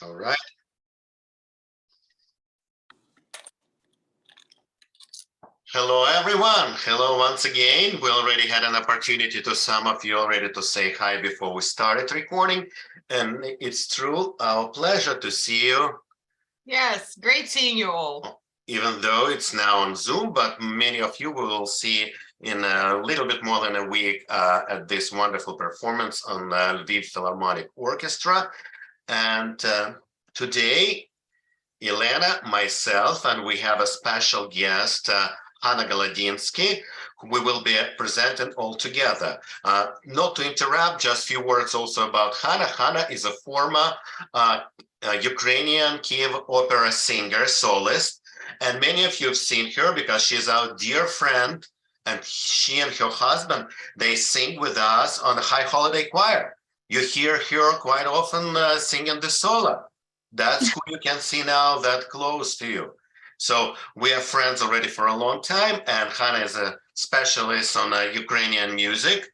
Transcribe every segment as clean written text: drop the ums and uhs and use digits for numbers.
All right. Hello, everyone. Hello once again. We already had an opportunity to some of you already to say hi before we started recording. And it's true, our pleasure to see you. Yes, great seeing you all. Even though it's now on Zoom, but many of you will see in a little bit more than a week at this wonderful performance on Lviv Philharmonic Orchestra. And today, Elena, myself, and we have a special guest, Hanna Golodinsky, who we will be presenting all together. Not to interrupt, just a few words also about Hanna. Hanna is a former Ukrainian Kiev opera singer, soloist, and many of you have seen her because she's our dear friend, and she and her husband, they sing with us on the High Holiday Choir. You hear her quite often singing the solo. That's who you can see now that close to you. So we are friends already for a long time, and Hanna is a specialist on Ukrainian music.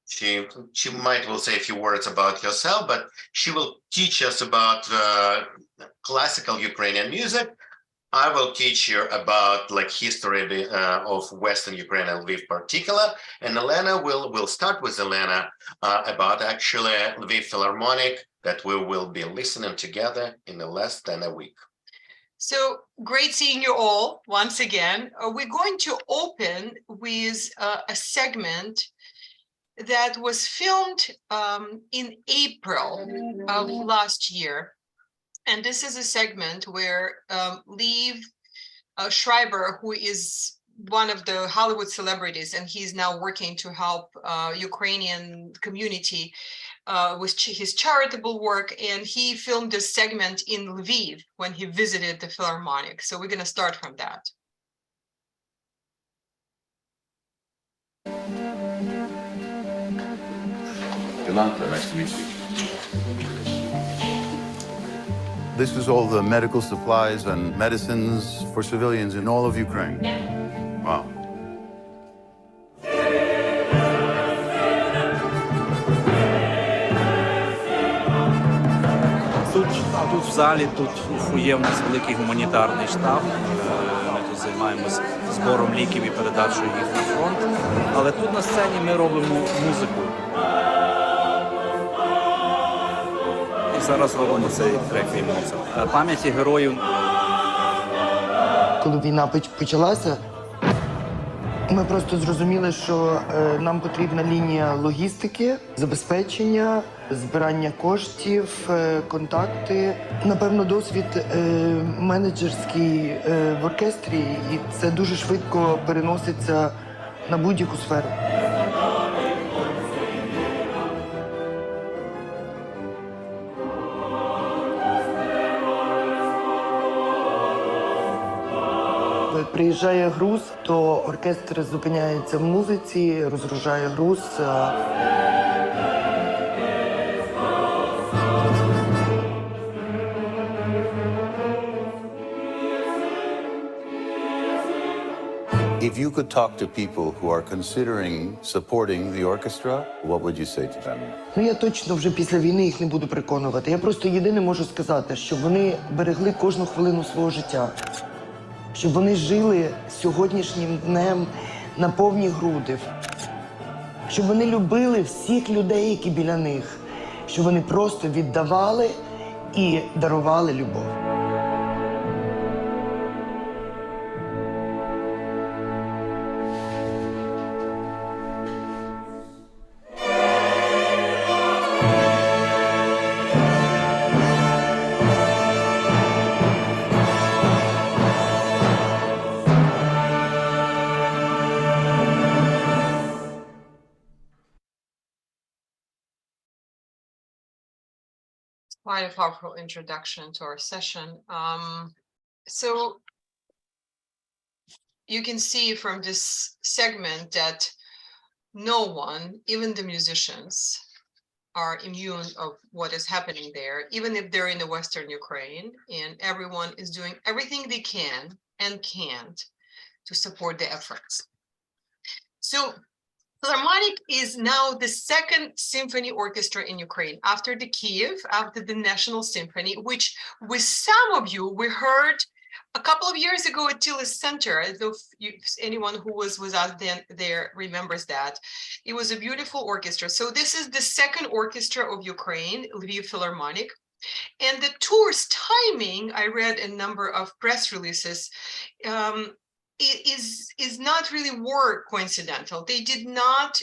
She might will say a few words about herself, but she will teach us about classical Ukrainian music. I will teach you about like history of Western Ukraine and Lviv particular. And Elena will start with Elena about actually Lviv Philharmonic that we will be listening together in less than a week. So great seeing you all once again. We're going to open with a segment that was filmed in April of last year. And this is a segment where Lev Schreiber, who is one of the Hollywood celebrities, and he's now working to help Ukrainian community with his charitable work, and he filmed this segment in Lviv when he visited the Philharmonic. So we're going to start from that. Yolanta, nice to meet you. This is all the medical supplies and medicines for civilians in all of Ukraine. Wow. Тут в залі, тут у фоє в нас великий гуманітарний штаб. Ми тут займаємось збором ліків і передачею їх на фронт. Але тут на сцені ми робимо музику. І зараз робимо цей реквієм Моцарт. Пам'яті героїв. Коли війна почалася, ми просто зрозуміли, що нам потрібна лінія логістики, забезпечення, збирання коштів, контакти. Напевно, досвід менеджерський в оркестрі, і це дуже швидко переноситься на будь-яку сферу. Приїжджає груз, то оркестр зупиняється в музиці, розгружає груз. If you could talk to people who are considering supporting the orchestra, what would you say to them? Ну, я точно вже після війни їх не буду переконувати. Я просто єдине можу сказати, щоб вони берегли кожну хвилину свого життя. Щоб вони жили сьогоднішнім днем на повні груди. Щоб вони любили всіх людей, які біля них. Щоб вони просто віддавали і дарували любов. Quite a powerful introduction to our session. So you can see from this segment that no one, even the musicians, are immune of what is happening there, even if they're in the Western Ukraine, and everyone is doing everything they can and can't to support the efforts. So Philharmonic is now the second symphony orchestra in Ukraine after the Kiev, after the National Symphony, which with some of you, we heard a couple of years ago at Tillis Center. I don't know if anyone who was with us then there remembers that. It was a beautiful orchestra. So this is the second orchestra of Ukraine, Lviv Philharmonic. And the tour's timing, I read a number of press releases, is not really were coincidental. They did not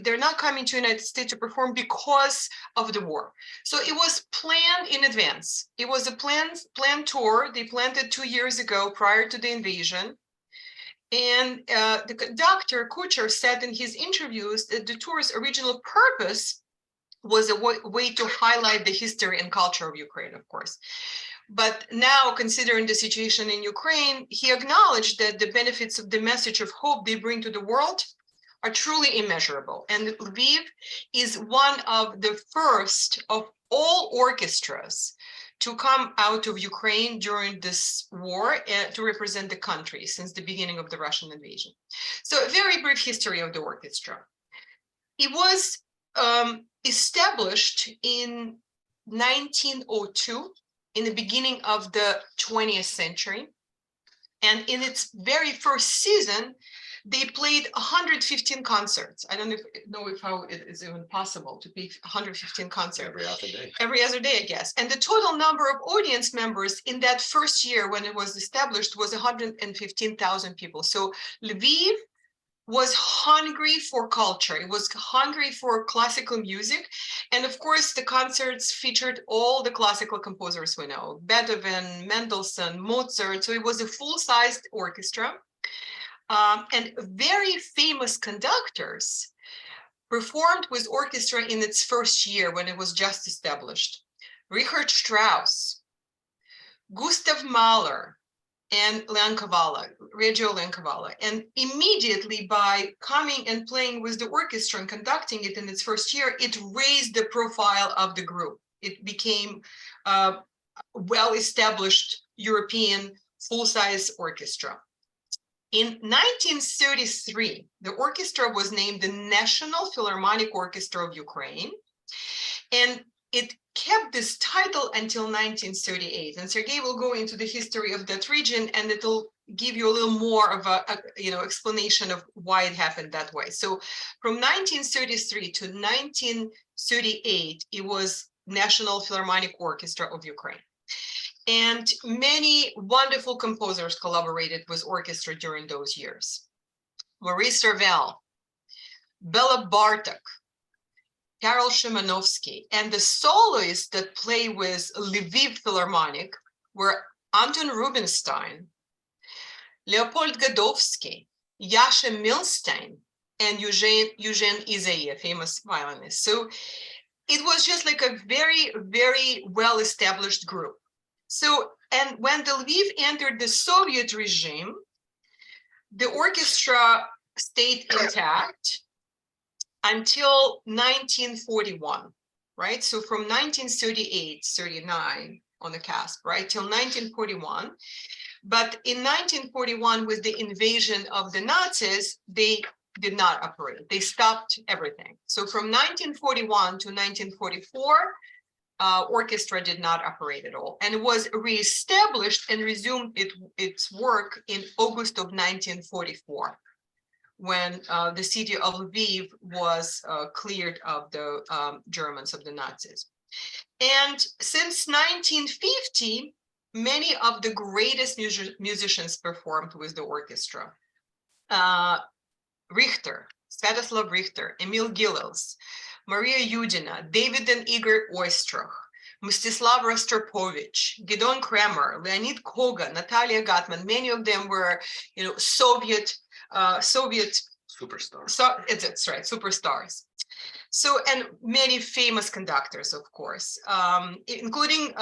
they're not coming to the United States to perform because of the war. So it was planned in advance. It was a planned tour. They planned it 2 years ago prior to the invasion. And the conductor, Kucher, said in his interviews that the tour's original purpose was a way to highlight the history and culture of Ukraine, of course. But now, considering the situation in Ukraine, he acknowledged that the benefits of the message of hope they bring to the world are truly immeasurable. And Lviv is one of the first of all orchestras to come out of Ukraine during this war to represent the country since the beginning of the Russian invasion. So a very brief history of the orchestra. It was established in 1902, in the beginning of the 20th century. And in its very first season, they played 115 concerts. I don't know if how it is even possible to play 115 concerts. Every other day. Every other day, I guess. And the total number of audience members in that first year when it was established was 115,000 people. So Lviv was hungry for culture. It was hungry for classical music. And of course, the concerts featured all the classical composers we know, Beethoven, Mendelssohn, Mozart. So it was a full-sized orchestra. And very famous conductors performed with orchestra in its first year when it was just established. Richard Strauss, Gustav Mahler, and Reggio Leoncavallo. And immediately by coming and playing with the orchestra and conducting it in its first year, it raised the profile of the group. It became a well-established European full-size orchestra. In 1933, the orchestra was named the National Philharmonic Orchestra of Ukraine, and it kept this title until 1938. And Sergei will go into the history of that region, and it'll give you a little more of a explanation of why it happened that way. So from 1933 to 1938, it was National Philharmonic Orchestra of Ukraine. And many wonderful composers collaborated with orchestra during those years. Maurice Ravel, Bela Bartok, Karol Szymanowski, and the soloists that play with Lviv Philharmonic were Anton Rubinstein, Leopold Godowsky, Yasha Milstein, and Eugene Isaïev, famous violinist. So it was just like a very, very well-established group. So, and when the Lviv entered the Soviet regime, the orchestra stayed intact until 1941, right? So from 1938, 39 on the cusp, right, till 1941. But in 1941, with the invasion of the Nazis, they did not operate. They stopped everything. So from 1941 to 1944, orchestra did not operate at all, and it was reestablished and resumed its work in August of 1944, when the city of Lviv was cleared of the Germans, of the Nazis. And since 1950, many of the greatest musicians performed with the orchestra. Richter, Sviatoslav Richter, Emil Gilels, Maria Yudina, David and Igor Oistrakh, Mstislav Rostropovich, Gidon Kremer, Leonid Koga, Natalia Gatman. Many of them were, Soviet Superstars. So that's right, superstars. So, and many famous conductors, of course, including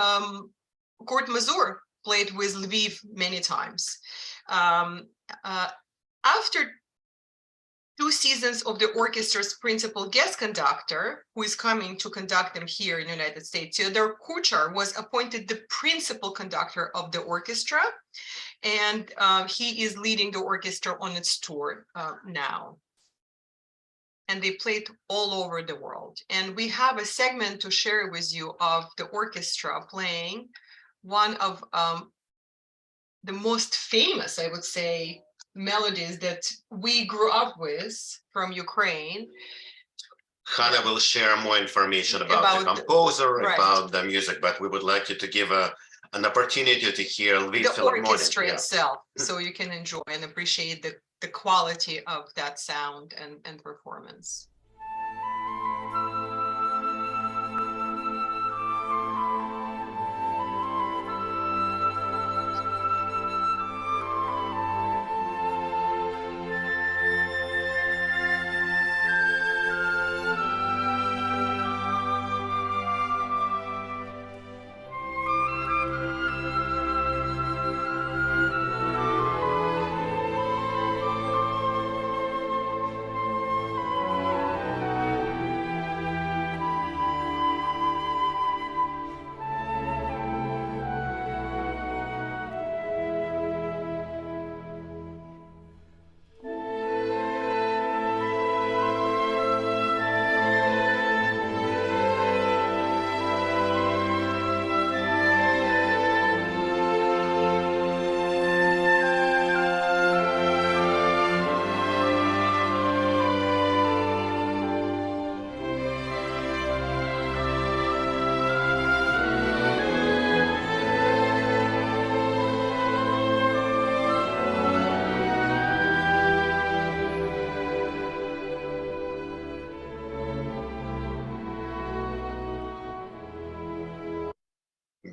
Kurt Mazur played with Lviv many times. After 2 seasons of the orchestra's principal guest conductor, who is coming to conduct them here in the United States, Theodor Kucher was appointed the principal conductor of the orchestra, and he is leading the orchestra on its tour now. and they played all over the world. And we have a segment to share with you of the orchestra playing one of the most famous, I would say, melodies that we grew up with from Ukraine. Hannah will share more information about the About- composer, right. about the music, but we would like you to give an opportunity to hear Lviv The Philharmonic. orchestra Yeah. itself, so you can enjoy and appreciate the quality of that sound and performance.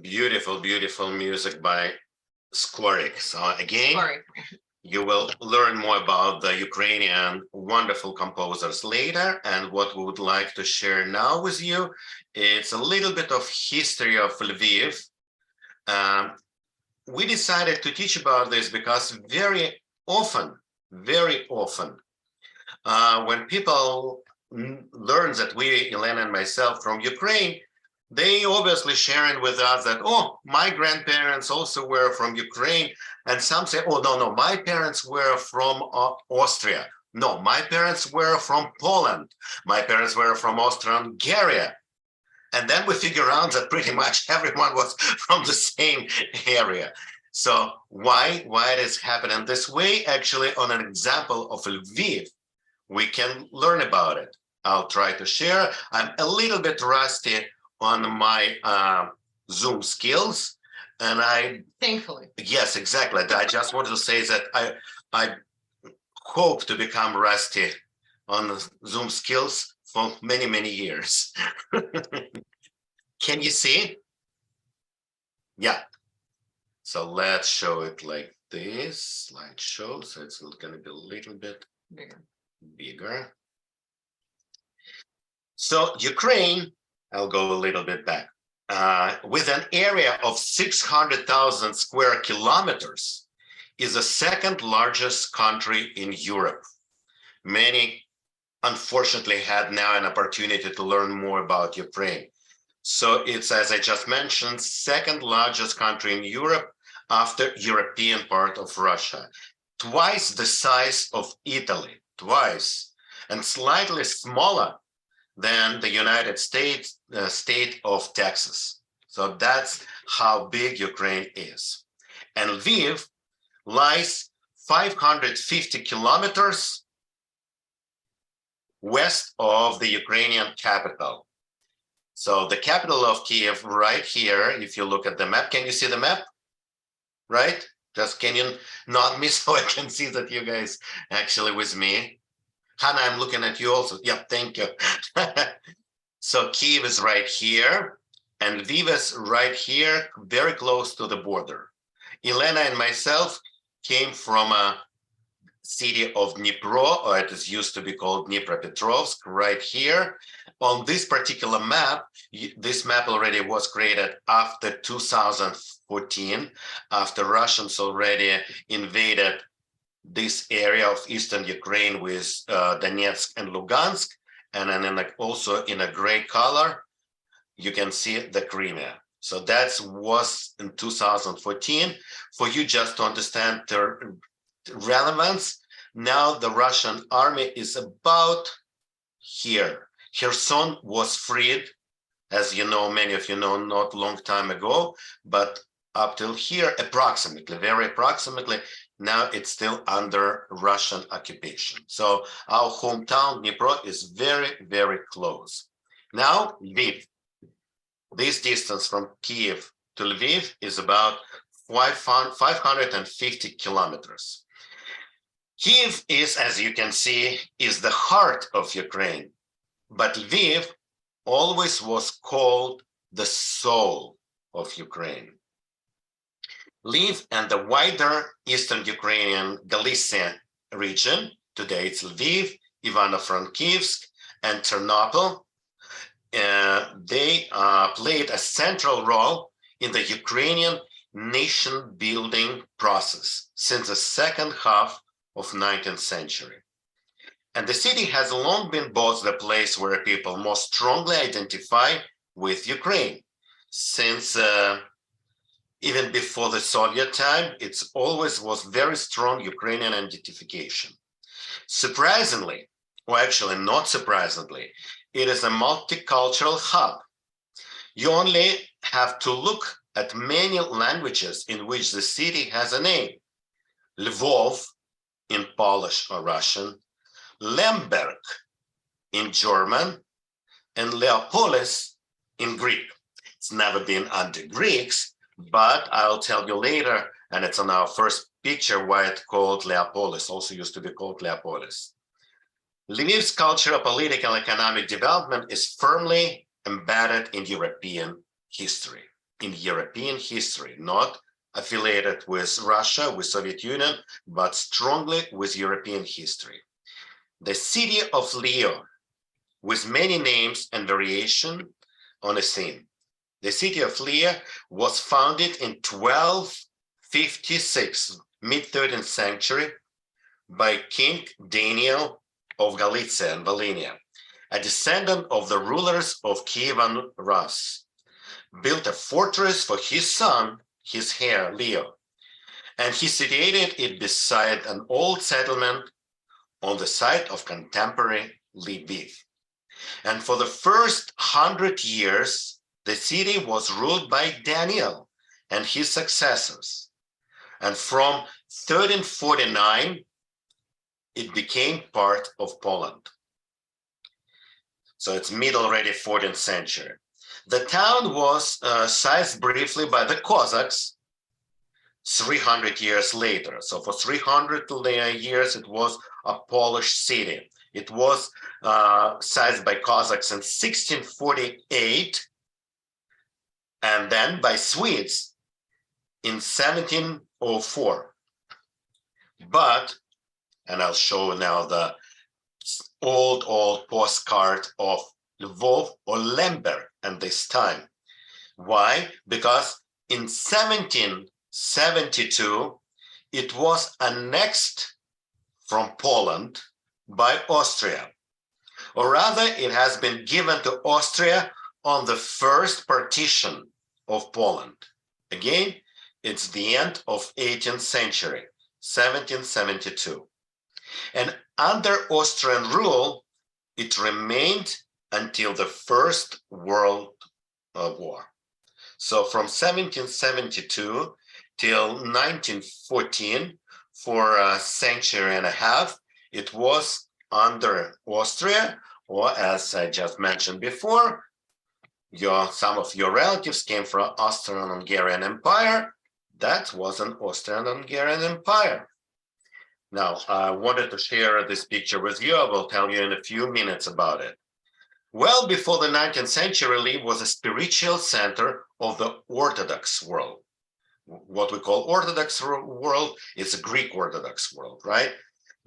Beautiful, beautiful music by Skorik. So again, Sorry. you will learn more about the Ukrainian wonderful composers later. And what we would like to share now with you, it's a little bit of history of Lviv. We decided to teach about this because very often, when people learn that we, Elena and myself, from Ukraine, they obviously sharing with us that, oh, my grandparents also were from Ukraine. And some say, oh, no, my parents were from Austria. No, my parents were from Poland. My parents were from Austria-Hungary. And then we figure out that pretty much everyone was from the same area. So why it is happening this way? Actually, on an example of Lviv, we can learn about it. I'll try to share. I'm a little bit rusty on my Zoom skills, and Thankfully. yes, exactly. I just wanted to say that I hope to become rusty on Zoom skills for many years. Can you see? Yeah. So let's show it like this slideshow. So it's going to be a little bit bigger. So Ukraine, I'll go a little bit back. With an area of 600,000 square kilometers, is the second largest country in Europe. Many, unfortunately, had now an opportunity to learn more about Ukraine. So it's, as I just mentioned, second largest country in Europe after European part of Russia. Twice the size of Italy, twice, and slightly smaller than the United States state of Texas. So that's how big Ukraine is. And Lviv lies 550 kilometers west of the Ukrainian capital. So the capital of Kiev right here, if you look at the map, can you see the map? Right? Just can you nod me so I can see that you guys actually with me? Hannah, I'm looking at you also. Yeah, thank you. So Kiev is right here, and Lviv is right here, very close to the border. Elena and myself came from a city of Dnipro, or it is used to be called Dnipropetrovsk, right here. On this particular map, this map already was created after 2014, after Russians already invaded this area of eastern Ukraine with Donetsk and Lugansk, and then also in a gray color, you can see the Crimea. So that was in 2014. For you just to understand the relevance, now the Russian army is about here. Kherson was freed, as you know, many of you know, not long time ago, but up till here, approximately, very approximately, now it's still under Russian occupation. So our hometown, Dnipro, is very, very close. Now, Lviv. This distance from Kiev to Lviv is about 550 kilometers. Kiev is, as you can see, is the heart of Ukraine, but Lviv always was called the soul of Ukraine. Lviv and the wider eastern Ukrainian Galicia region, today it's Lviv, Ivano-Frankivsk, and Ternopil, they played a central role in the Ukrainian nation-building process since the second half of 19th century. And the city has long been both the place where people most strongly identify with Ukraine. Since even before the Soviet time, it's always was very strong Ukrainian identification. Surprisingly, or actually not surprisingly, it is a multicultural hub. You only have to look at many languages in which the city has a name. Lvov in Polish or Russian, Lemberg in German, and Leopolis in Greek. It's never been under Greeks, but I'll tell you later, and it's on our first picture, why it's called Leopolis, also used to be called Leopolis. Lviv's cultural, political, economic development is firmly embedded in European history. Not affiliated with Russia, with Soviet Union, but strongly with European history. The city of Leo, with many names and variation on a theme. The city of Leo was founded in 1256, mid-13th century, by King Daniel of Galicia and Volhynia, a descendant of the rulers of Kievan Rus, built a fortress for his son, his heir, Leo, and he situated it beside an old settlement on the site of contemporary Lviv. And for the first 100 years, the city was ruled by Daniel and his successors. And from 1349, it became part of Poland. So it's mid already 14th century. The town was seized briefly by the Cossacks 300 years later. So for 300 years, it was a Polish city. It was seized by Cossacks in 1648, and then by Swedes in 1704. But, and I'll show now the old postcard of Lvov or Lemberg at this time. Why? Because in 1772, it was annexed from Poland by Austria, or rather it has been given to Austria on the first partition of Poland. Again, it's the end of 18th century, 1772. And under Austrian rule, it remained until the First World War. So from 1772 till 1914, for a century and a half, it was under Austria, or as I just mentioned before, some of your relatives came from Austrian-Hungarian Empire. That was an Austrian-Hungarian Empire. Now, I wanted to share this picture with you. I will tell you in a few minutes about it. Well before the 19th century, Lviv was a spiritual center of the Orthodox world. What we call Orthodox world is a Greek Orthodox world, right?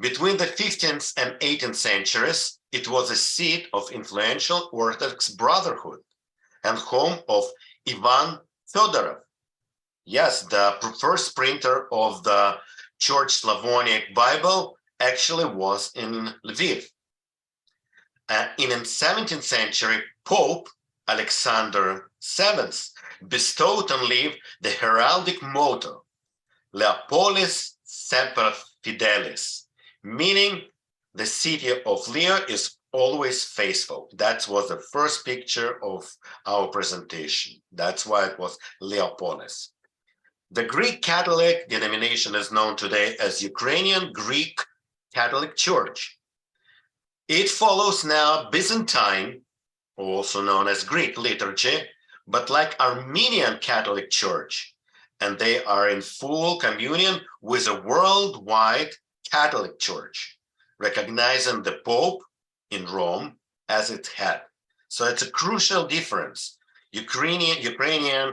Between the 15th and 18th centuries, it was a seat of influential Orthodox brotherhood and home of Ivan Fedorov. Yes, the first printer of the Church Slavonic Bible actually was in Lviv. In the 17th century, Pope Alexander VII bestowed on Lviv the heraldic motto, Leopolis semper fidelis, meaning the city of Leo is always faithful. That was the first picture of our presentation. That's why it was Leopolis. The Greek Catholic denomination is known today as Ukrainian Greek Catholic Church. It follows now Byzantine, also known as Greek liturgy, but like Armenian Catholic Church, and they are in full communion with a worldwide Catholic Church, recognizing the Pope in Rome as its head. So it's a crucial difference. Ukrainian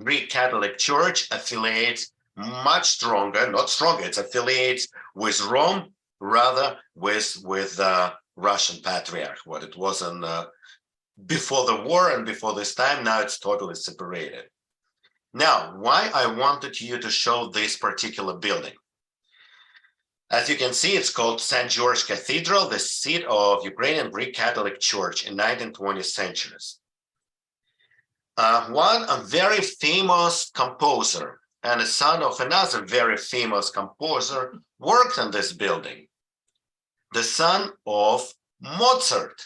Greek Catholic Church affiliates much stronger, not stronger, it's affiliates with Rome rather with Russian Patriarch, what it was in before the war and before this time. Now it's totally separated. Now, why I wanted you to show this particular building? As you can see, it's called St. George Cathedral, the seat of Ukrainian Greek Catholic Church in 19th, 20th centuries. A very famous composer and a son of another very famous composer worked in this building. The son of Mozart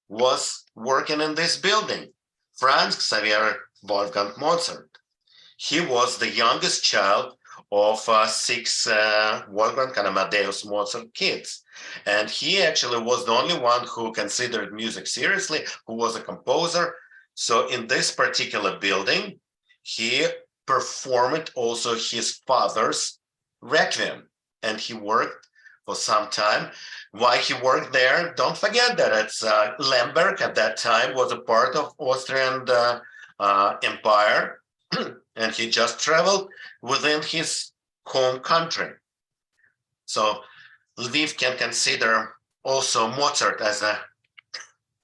was working in this building, Franz Xaver Wolfgang Mozart. He was the youngest child of 6 Wolfgang and Amadeus Mozart kids. And he actually was the only one who considered music seriously, who was a composer. So in this particular building, he performed also his father's Requiem, and he worked for some time. Why he worked there? Don't forget that it's Lemberg at that time was a part of Austrian Empire, and he just traveled within his home country. So Lviv can consider also Mozart as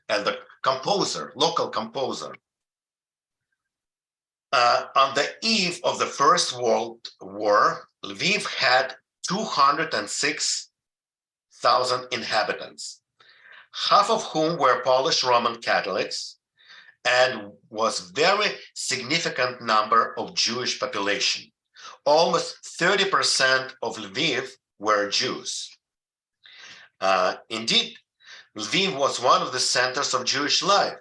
the composer, local composer. On the eve of the First World War, Lviv had 206,000 inhabitants, half of whom were Polish Roman Catholics, and was very significant number of Jewish population. Almost 30% of Lviv were Jews. Indeed, Lviv was one of the centers of Jewish life.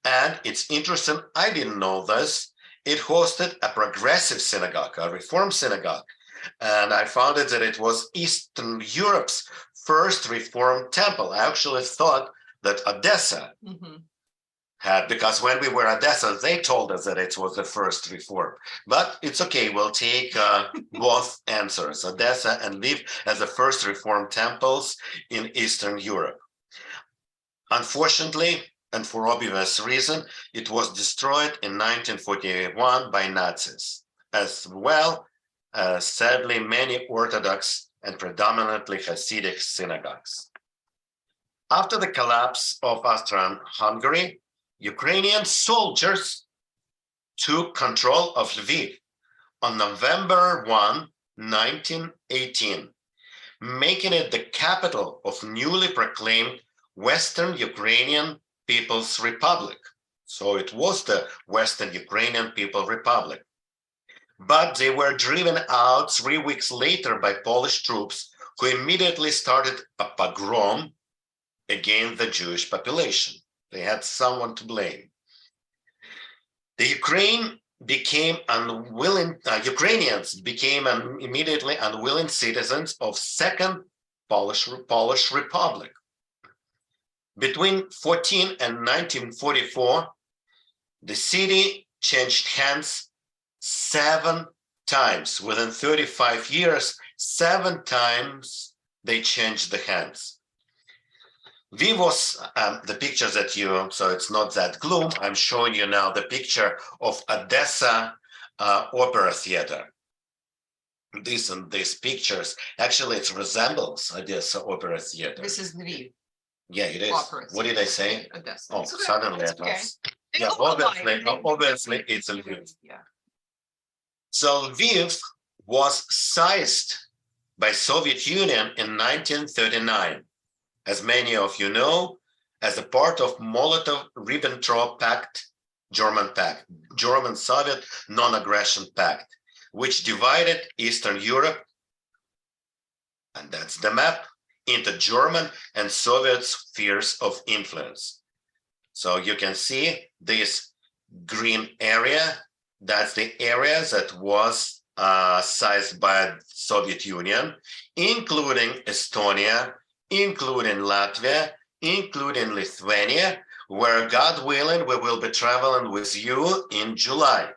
And it's interesting, I didn't know this, it hosted a progressive synagogue, a Reform synagogue. And I found it that it was Eastern Europe's first Reformed temple. I actually thought that Odessa had, because when we were Odessa, they told us that it was the first Reform. But it's okay, we'll take both answers, Odessa and Lviv as the first Reformed temples in Eastern Europe. Unfortunately, and for obvious reason, it was destroyed in 1941 by Nazis, as well as sadly many Orthodox and predominantly Hasidic synagogues. After the collapse of Austria-Hungary, Ukrainian soldiers took control of Lviv on November 1, 1918, making it the capital of newly proclaimed Western Ukrainian People's Republic. So it was the Western Ukrainian People's Republic. But they were driven out 3 weeks later by Polish troops, who immediately started a pogrom against the Jewish population. They had someone to blame. The Ukrainians became immediately unwilling citizens of Second Polish Republic. Between 14 and 1944, the city changed hands 7 times. Within 35 years, 7 times they changed the hands. Lviv was the pictures that so it's not that gloom. I'm showing you now the picture of Odessa Opera Theater. These pictures, actually it resembles Odessa Opera Theater. This is Lviv. Yeah, it is. Opera What did I say? Odessa. Oh, It's okay. suddenly It's it okay. was. Yeah, obviously it's Lviv. Yeah. So Lviv was seized by Soviet Union in 1939, as many of you know, as a part of Molotov-Ribbentrop Pact, German-Soviet non-aggression pact, which divided Eastern Europe, and that's the map, into German and Soviet spheres of influence. So you can see this green area, that's the area that was seized by Soviet Union, including Estonia, including Latvia, including Lithuania, where God willing, we will be traveling with you in July,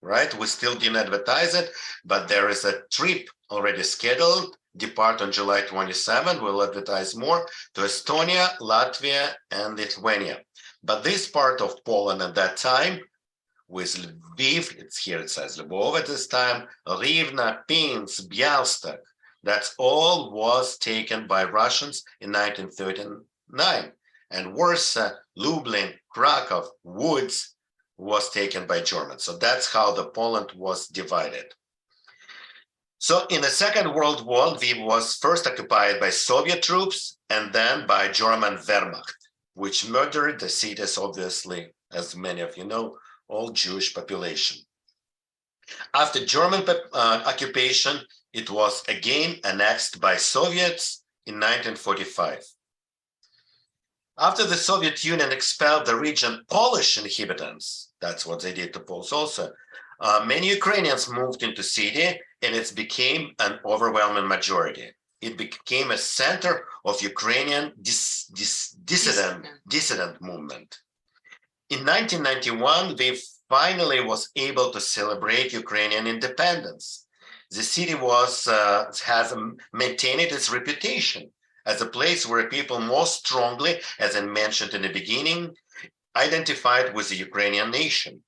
right? We still didn't advertise it, but there is a trip already scheduled, depart on July 27, we'll advertise more, to Estonia, Latvia, and Lithuania. But this part of Poland at that time, with Lviv, it's here it says Lvov at this time, Rivne, Pinsk, Bialystok, that's all was taken by Russians in 1939. And Warsaw, Lublin, Krakow, Łódź was taken by Germans. So that's how the Poland was divided. So in the Second World War, Lviv was first occupied by Soviet troops and then by German Wehrmacht, which murdered the city's, obviously, as many of you know, all Jewish population. After German occupation, it was again annexed by Soviets in 1945. After the Soviet Union expelled the region Polish inhabitants, that's what they did to Poles also, many Ukrainians moved into city and it became an overwhelming majority. It became a center of Ukrainian dissident movement. In 1991, they finally was able to celebrate Ukrainian independence. The city has maintained its reputation as a place where people most strongly, as I mentioned in the beginning, identified with the Ukrainian nation.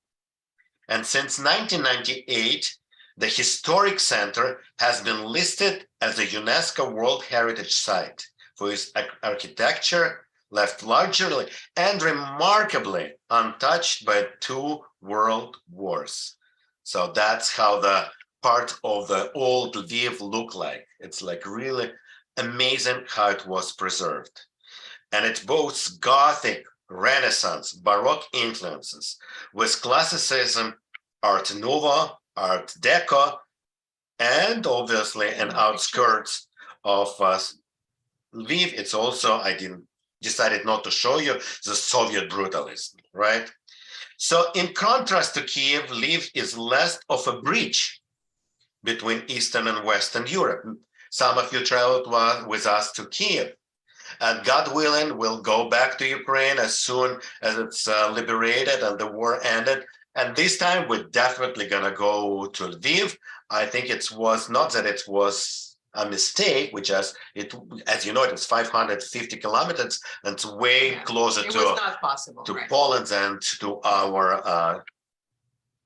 And since 1998, the historic center has been listed as a UNESCO World Heritage Site for its architecture, left largely and remarkably untouched by 2 world wars. So that's how the part of the old Lviv looked like. It's like really amazing how it was preserved. And it boasts Gothic, Renaissance, Baroque influences with Classicism, Art Nouveau, Art Deco, and obviously an outskirts of Lviv. It's also, I decided not to show you, the Soviet brutalism, right? So in contrast to Kiev, Lviv is less of a bridge between Eastern and Western Europe. Some of you traveled with us to Kiev. And God willing, we'll go back to Ukraine as soon as it's liberated and the war ended. And this time we're definitely gonna go to Lviv. I think it was not that it was a mistake, which as you know, it was 550 kilometers and it's way closer to Poland and to our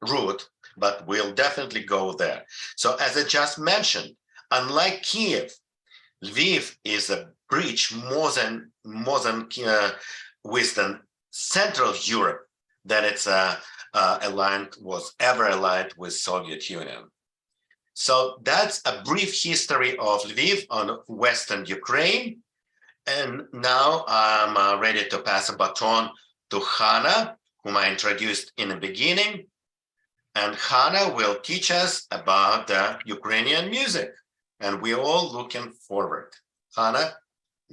route, but we'll definitely go there. So as I just mentioned, unlike Kiev, Lviv is a bridge more than with the Central Europe that it's was ever aligned with Soviet Union. So that's a brief history of Lviv on Western Ukraine. And now I'm ready to pass a baton to Hannah, whom I introduced in the beginning. And Hannah will teach us about the Ukrainian music. And we're all looking forward. Hannah?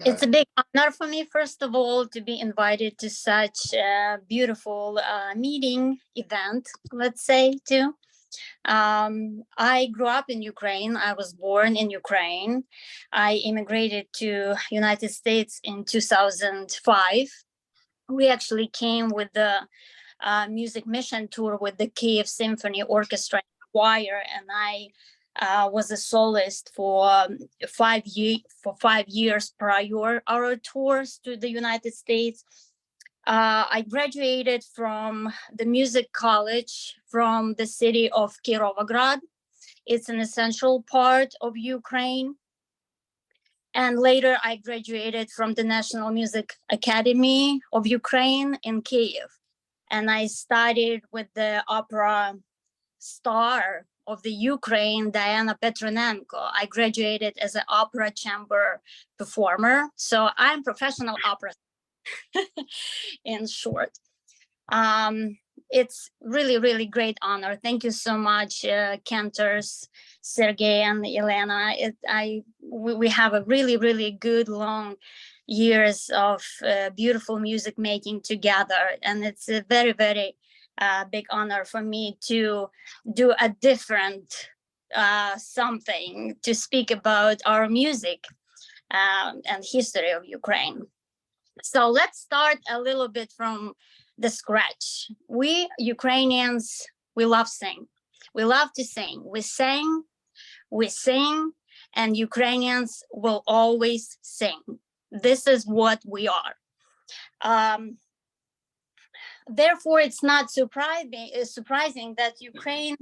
It's a big honor for me, first of all, to be invited to such a beautiful meeting event, let's say, too. I grew up in Ukraine. I was born in Ukraine. I immigrated to United States in 2005. We actually came with the music mission tour with the Kiev Symphony Orchestra Choir, and I was a soloist for 5 years prior our tours to the United States. I graduated from the music college from the city of Kirovograd. It's an essential part of Ukraine. And later I graduated from the National Music Academy of Ukraine in Kiev. And I studied with the opera star of the Ukraine, Diana Petronenko. I graduated as an opera chamber performer. So I'm professional opera in short. It's really, really great honor. Thank you so much, Cantors, Sergey and Elena. I we have a really, really good long years of beautiful music making together. And it's a very, very big honor for me to do a different something to speak about our music and history of Ukraine. So let's start a little bit from the scratch. We Ukrainians, we love sing. We love to sing. We sing, and Ukrainians will always sing. This is what we are. Therefore, it's not surprising that Ukraine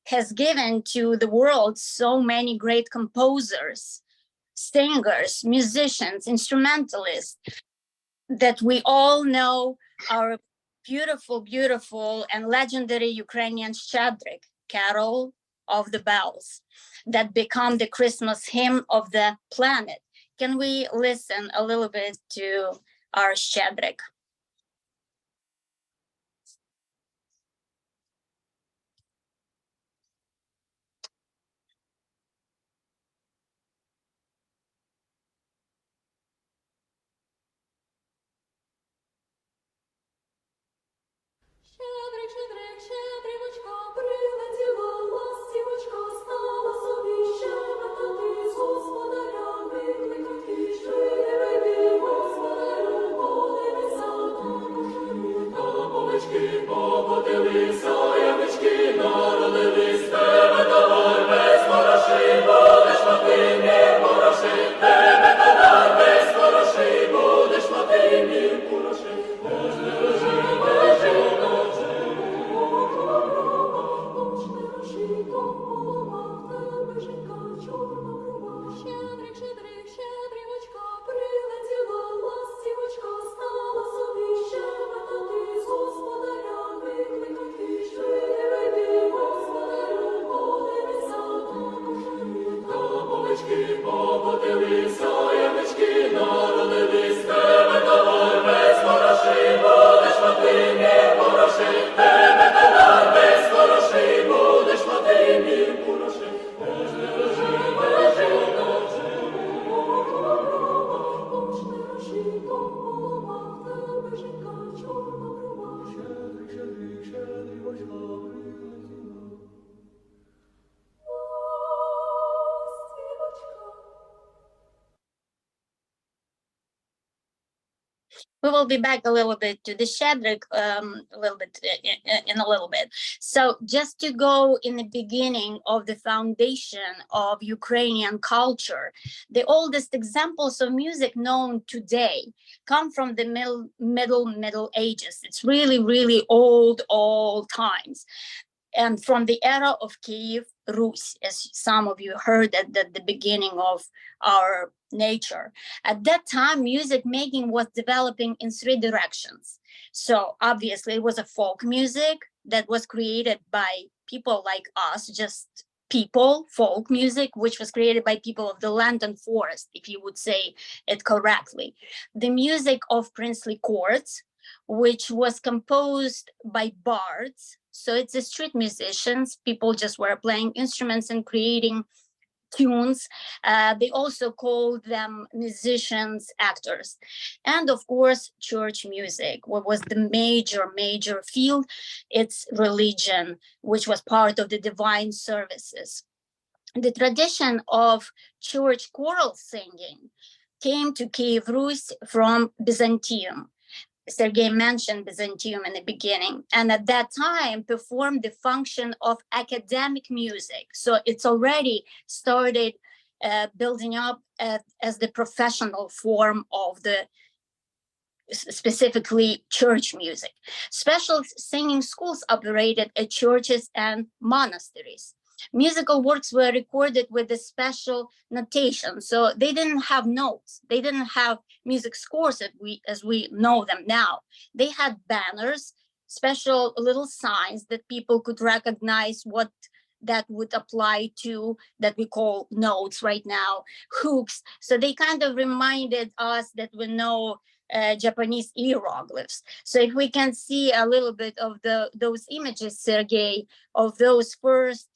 has given to the world so many great composers, singers, musicians, instrumentalists, that we all know our beautiful, beautiful and legendary Ukrainian Shadrik, Carol of the Bells, that become the Christmas hymn of the planet. Can we listen a little bit to our Shadrik? Щедрик, щедрик, щедрівочка, прилетіла ластівочка, стала собі щебетати, з господаря викликати. Щедрий господарю, подивися до кошарі. Там овечки покотилися, ямички народились, тебе товар без грошей, будеш мати мір грошей, тебе товар без грошей, будеш мати мір грошей. Щедрик, щедрик, щедрівочка, прилетіла ластівочка, стала собі щебетати, з господаря викликати. Щедрий господарю, подивися до кошарі. Там овечки покотилися, ямички народились, тебе товар без грошей, будеш мати мір грошей, тебе товар без грошей, будеш мати мір грошей. We will be back a little bit to the Shadrik a little bit in a little bit. So just to go in the beginning of the foundation of Ukrainian culture, the oldest examples of music known today come from the Middle Ages. It's really, really old times. And from the era of Kiev Rus, as some of you heard at the beginning of our nature. At that time, music making was developing in three directions. So obviously it was a folk music that was created by people like us, just people, folk music, which was created by people of the land and forest, if you would say it correctly. The music of princely courts, which was composed by bards. So it's the street musicians, people just were playing instruments and creating tunes. They also called them musicians, actors. And of course, church music, what was the major field, it's religion, which was part of the divine services. The tradition of church choral singing came to Kiev Rus from Byzantium. Sergei mentioned Byzantium in the beginning, and at that time performed the function of academic music. So it's already started building up as the professional form of the specifically church music. Special singing schools operated at churches and monasteries. Musical works were recorded with a special notation, so they didn't have notes. They didn't have music scores as we know them now. They had banners, special little signs that people could recognize what that would apply to, that we call notes right now, hooks. So they kind of reminded us that we know Japanese hieroglyphs. So if we can see a little bit of those images, Sergei, of those first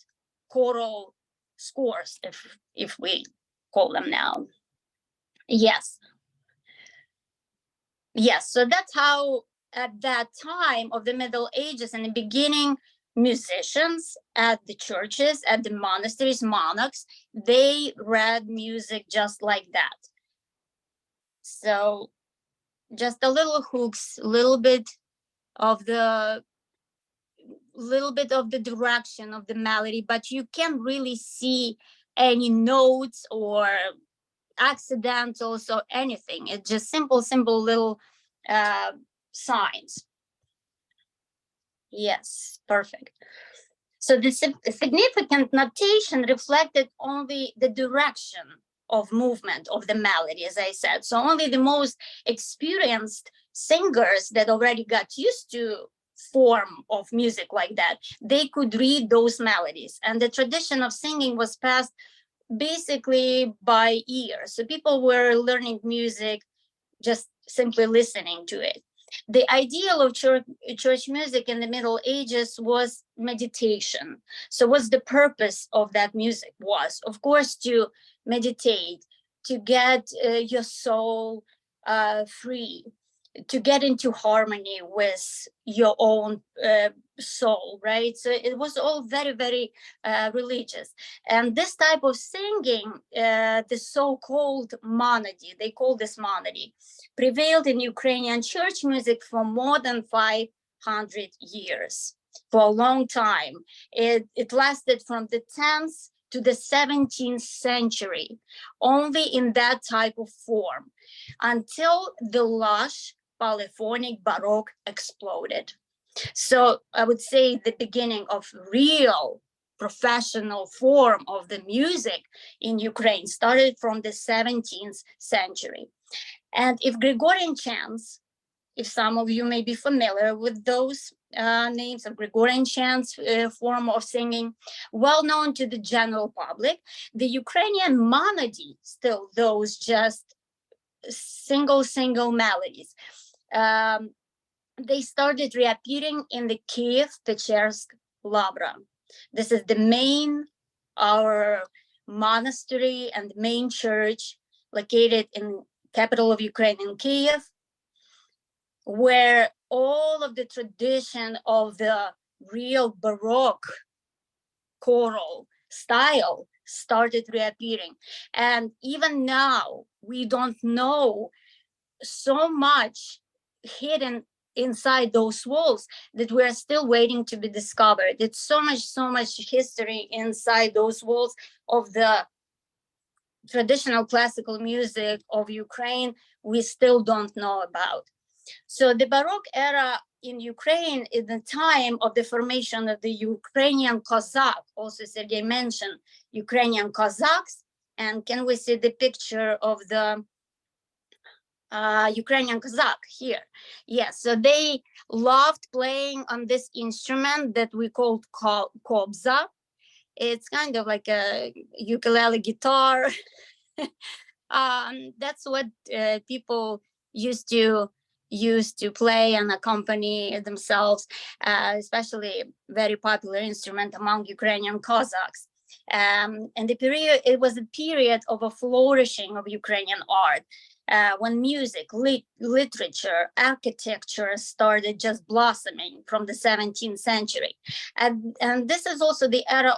choral scores, if we call them now. Yes. Yes, so that's how at that time of the Middle Ages, in the beginning, musicians at the churches, at the monasteries, monarchs, they read music just like that. So just a little hooks, little bit of the direction of the melody, but you can't really see any notes or accidentals or anything. It's just simple little signs. Yes, perfect. So the significant notation reflected only the direction of movement of the melody, as I said. So only the most experienced singers that already got used to form of music like that, they could read those melodies. And the tradition of singing was passed basically by ear. So people were learning music just simply listening to it. The ideal of church music in the Middle Ages was meditation. So what's the purpose of that music was? Of course, to meditate, to get your soul free, to get into harmony with your own soul, right? So it was all very religious. And this type of singing, the so-called monody, they call this monody, prevailed in Ukrainian church music for more than 500 years, for a long time. It lasted from the 10th to the 17th century, only in that type of form, until the lush polyphonic Baroque exploded. So I would say the beginning of real professional form of the music in Ukraine started from the 17th century. And if Gregorian chants, if some of you may be familiar with those names of Gregorian chants, form of singing, well known to the general public, the Ukrainian monody, still those just single melodies, they started reappearing in the Kiev-Pechersk Lavra. This is the main, our monastery and main church located in capital of Ukraine, in Kiev, where all of the tradition of the real Baroque choral style started reappearing. And even now, we don't know so much hidden inside those walls that we're still waiting to be discovered. It's so much history inside those walls of the traditional classical music of Ukraine we still don't know about. So the Baroque era in Ukraine is the time of the formation of the Ukrainian Cossack. Also, Sergei mentioned Ukrainian Cossacks. And can we see the picture of the Ukrainian Cossack here? Yes, so they loved playing on this instrument that we called kobza. It's kind of like a ukulele guitar. That's what people used to play and accompany themselves, especially very popular instrument among Ukrainian Cossacks. And the period, it was a period of a flourishing of Ukrainian art, when music, literature, architecture started just blossoming from the 17th century. And this is also the era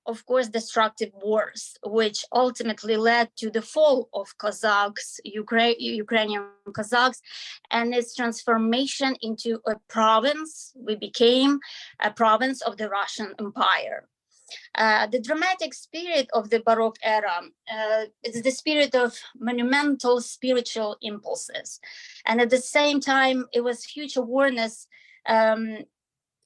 of course, destructive wars, which ultimately led to the fall of Cossacks, Ukrainian Cossacks, and its transformation into a province. We became a province of the Russian Empire. The dramatic spirit of the Baroque era is the spirit of monumental spiritual impulses. And at the same time, it was huge awareness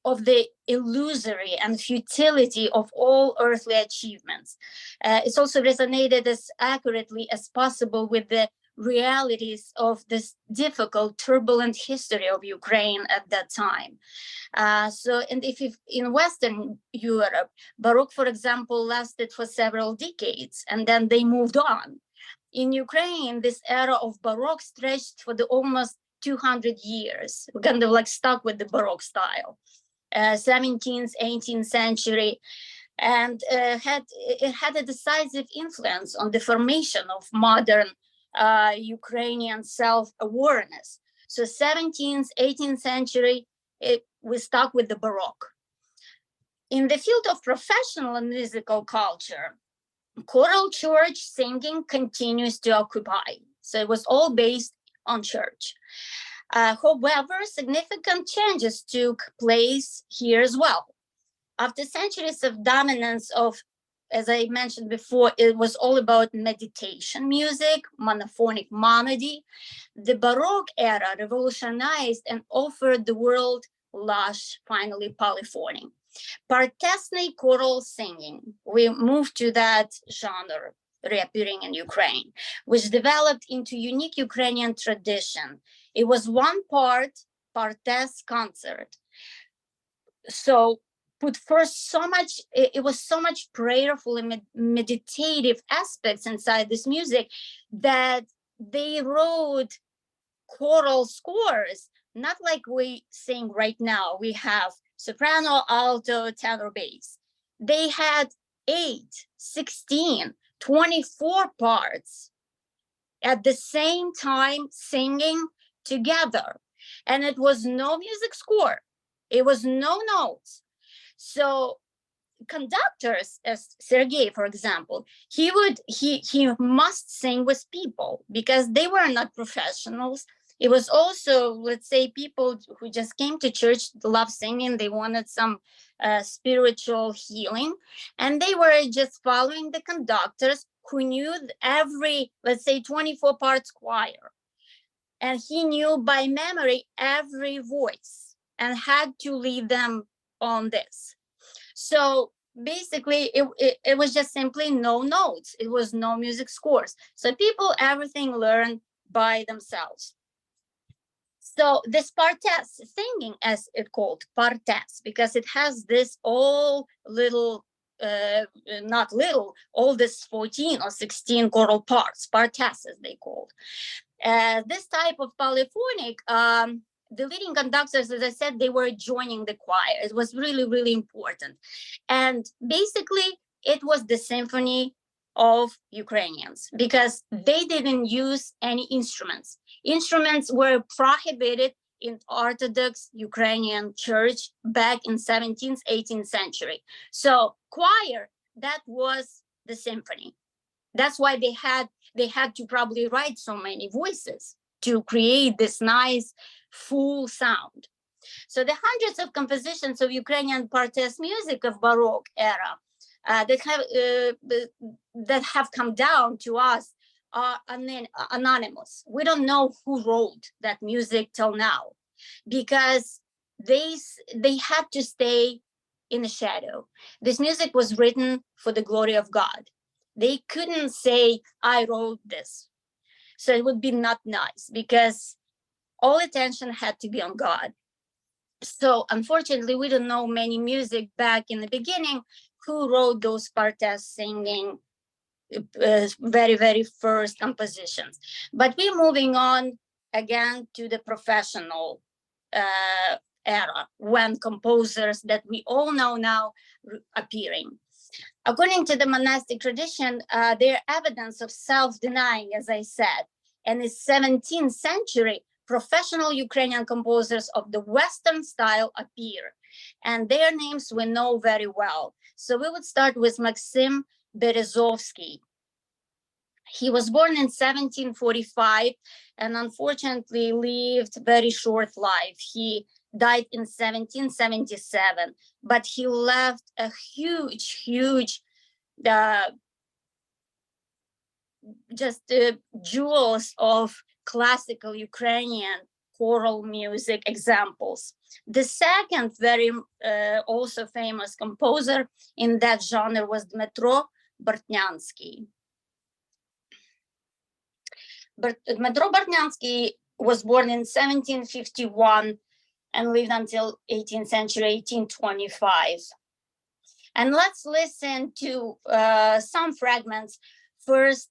of the illusory and futility of all earthly achievements. It's also resonated as accurately as possible with the realities of this difficult, turbulent history of Ukraine at that time. And if in Western Europe, Baroque, for example, lasted for several decades, and then they moved on. In Ukraine, this era of Baroque stretched for the almost 200 years. We're kind of like stuck with the Baroque style. 17th, 18th century. and it had a decisive influence on the formation of modern Ukrainian self-awareness. So 17th, 18th century, we stuck with the Baroque. In the field of professional and musical culture, choral church singing continues to occupy. So it was all based on church. However, significant changes took place here as well. After centuries of dominance of, as I mentioned before, it was all about meditation music, monophonic monody. The Baroque era revolutionized and offered the world lush, finally polyphony. Partesny choral singing, we moved to that genre reappearing in Ukraine, which developed into unique Ukrainian tradition. It was one part partes concert. So put first so much, it was so much prayerful and meditative aspects inside this music that they wrote choral scores, not like we sing right now. We have soprano, alto, tenor, bass. They had 8, 16, 24 parts at the same time singing together. And it was no music score. It was no notes. So conductors, as Sergei, for example, he must sing with people because they were not professionals. It was also, let's say, people who just came to church, love singing, they wanted some spiritual healing, and they were just following the conductors who knew every, let's say, 24 parts choir. And he knew by memory every voice and had to lead them on this. So basically, it was just simply no notes. It was no music scores. So people, everything learned by themselves. So this partes singing, as it called, partes, because it has this all little, not little, all this 14 or 16 choral parts, partes as they called. This type of polyphonic, the leading conductors, as I said, they were joining the choir. It was really, really important. And basically, it was the symphony of Ukrainians because they didn't use any instruments. Instruments were prohibited in Orthodox Ukrainian church back in 17th, 18th century. So choir, that was the symphony. That's why they had to probably write so many voices to create this nice full sound. So the hundreds of compositions of Ukrainian partes music of Baroque era that have come down to us are anonymous. We don't know who wrote that music till now because they had to stay in the shadow. This music was written for the glory of God. They couldn't say, I wrote this. So it would be not nice because all attention had to be on God. So unfortunately, we don't know many music back in the beginning who wrote those partes singing very, very first compositions. But we're moving on again to the professional era when composers that we all know now appearing. According to the monastic tradition, there evidence of self-denying, as I said, and in the 17th century, professional Ukrainian composers of the Western style appear, and their names we know very well. So we would start with Maxim Berezovsky. He was born in 1745 and unfortunately lived a very short life. He died in 1777, but he left a huge jewels of classical Ukrainian choral music examples. The second very also famous composer in that genre was Dmytro Bortnyansky. But Dmytro Bortnyansky was born in 1751 and lived until 18th century, 1825. And let's listen to some fragments. First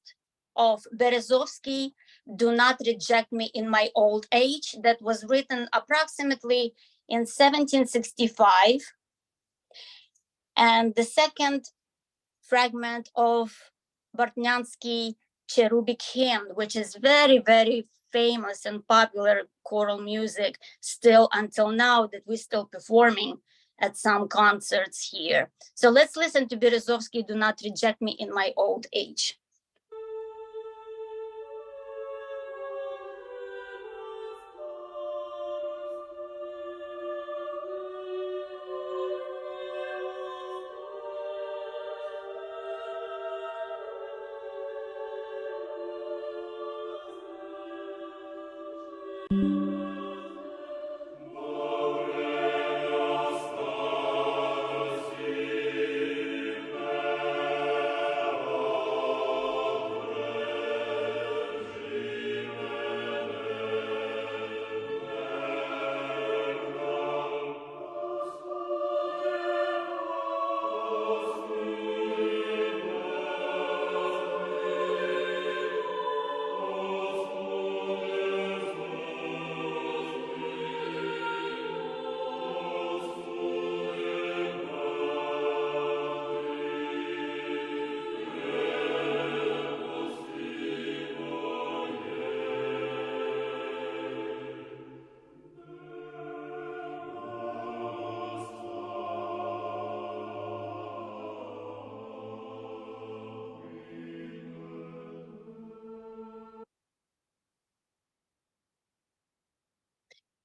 of Berezovsky, Do Not Reject Me in My Old Age, that was written approximately in 1765. And the second fragment of Bartnyansky cherubic hymn, which is very, very famous and popular choral music still until now, that we're still performing at some concerts here. So let's listen to Berezovsky, Do Not Reject Me in My Old Age.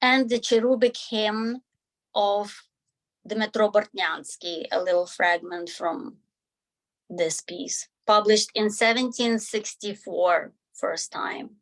And the cherubic hymn of Dmytro Bartnyansky, a little fragment from this piece, published in 1764, first time.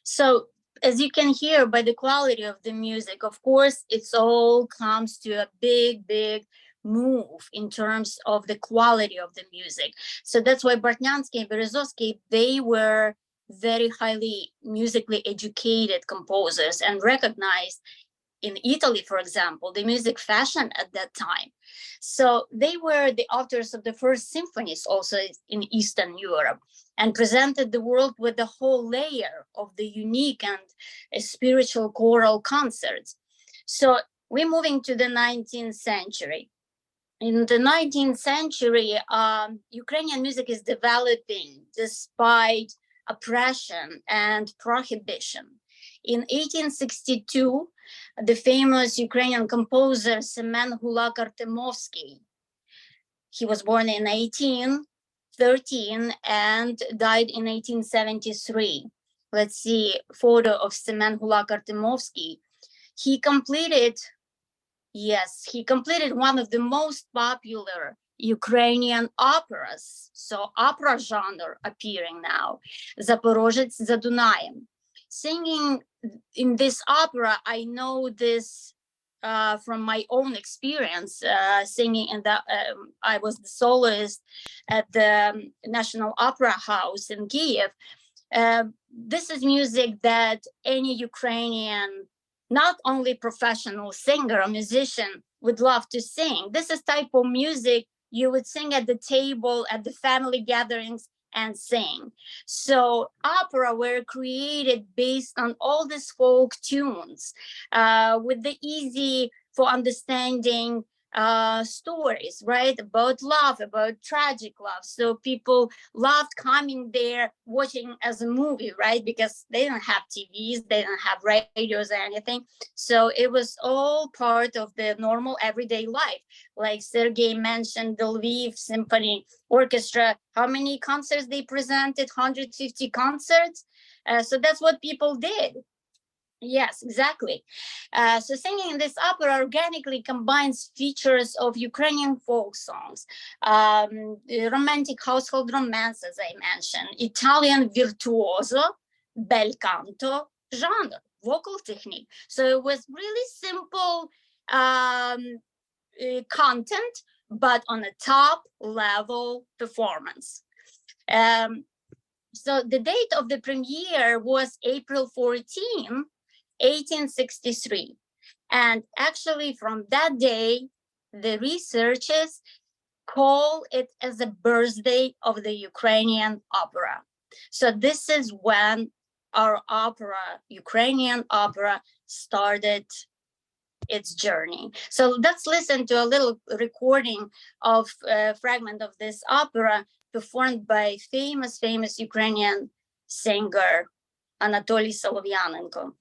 So as you can hear by the quality of the music, of course, it's all comes to a big, big move in terms of the quality of the music. So that's why Bartnyansky and Berezovsky, they were very highly musically educated composers and recognized in Italy, for example, the music fashion at that time. So they were the authors of the first symphonies also in Eastern Europe, and presented the world with the whole layer of the unique and spiritual choral concerts. So we're moving to the 19th century. In the 19th century, Ukrainian music is developing despite oppression and prohibition. In 1862, the famous Ukrainian composer Semen Hulak Artemovsky, he was born in 1813 and died in 1873. Let's see a photo of Semen Hulak Artemovsky. He completed one of the most popular Ukrainian operas, so opera genre appearing now, Zaporozhets za Dunaiem. Singing in this opera, I know this from my own experience, singing in the, I was the soloist at the National Opera House in Kiev. This is music that any Ukrainian not only professional singer or musician would love to sing. This is type of music you would sing at the table, at the family gatherings, and sing. So opera were created based on all these folk tunes with the easy for understanding stories, right? About love, about tragic love. So people loved coming there, watching as a movie, right? Because they don't have TVs, they don't have radios or anything. So it was all part of the normal everyday life. Like Sergei mentioned, the Lviv Symphony Orchestra, how many concerts they presented? 150 concerts. So that's what people did. Yes, exactly. So singing in this opera organically combines features of Ukrainian folk songs, romantic household romance, as I mentioned, Italian virtuoso, bel canto genre, vocal technique. So it was really simple content, but on a top level performance. So the date of the premiere was April 14, 1863. And actually from that day, the researchers call it as a birthday of the Ukrainian opera. So this is when our opera, Ukrainian opera, started its journey. So let's listen to a little recording of a fragment of this opera performed by famous Ukrainian singer Anatoly Solovyanenko.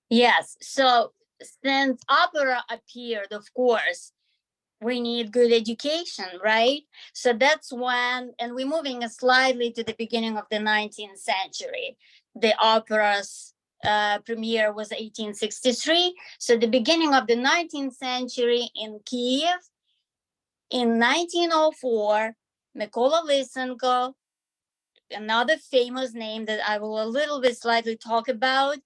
Yes, so since opera appeared, of course, we need good education, right? So that's when, and we're moving slightly to the beginning of the 19th century. The opera's premiere was 1863. So the beginning of the 19th century in Kiev, in 1904, Mykola Lysenko, another famous name that I will a little bit slightly talk about,